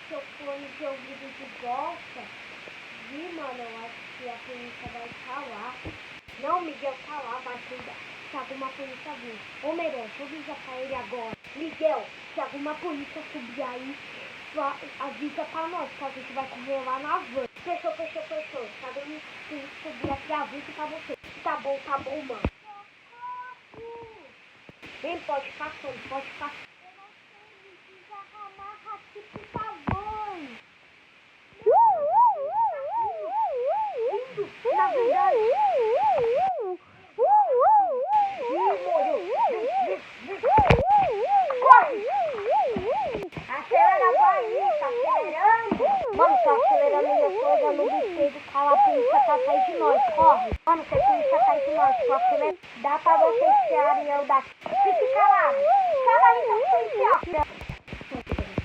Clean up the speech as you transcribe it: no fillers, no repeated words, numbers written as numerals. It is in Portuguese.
seu fone de ouvido de volta. Vi, mano, eu acho que a polícia vai estar lá. Não, Miguel tá lá, mas se alguma polícia vir. Ô, Meirelles, avisa pra ele agora. Miguel, se alguma polícia subir aí, avisa pra nós, que a gente vai correr lá na van. Fechou. Se alguém subir aqui, avisa pra você. Tá bom, mano. Vem, pode ficar sendo, pode ficar. Eu não sei, me desamarra aqui, por favor. Na verdade. Corre! Acelera, vai, tá acelerando. Mano, tô acelerando minha coisa no bicheiro do carro, a polícia tá atrás de nós, corre. Mano, se a polícia tá atrás de nós, tô acelerando. Dá pra vocês tirarem eu daqui. Fique calado. Fala aí, polícia.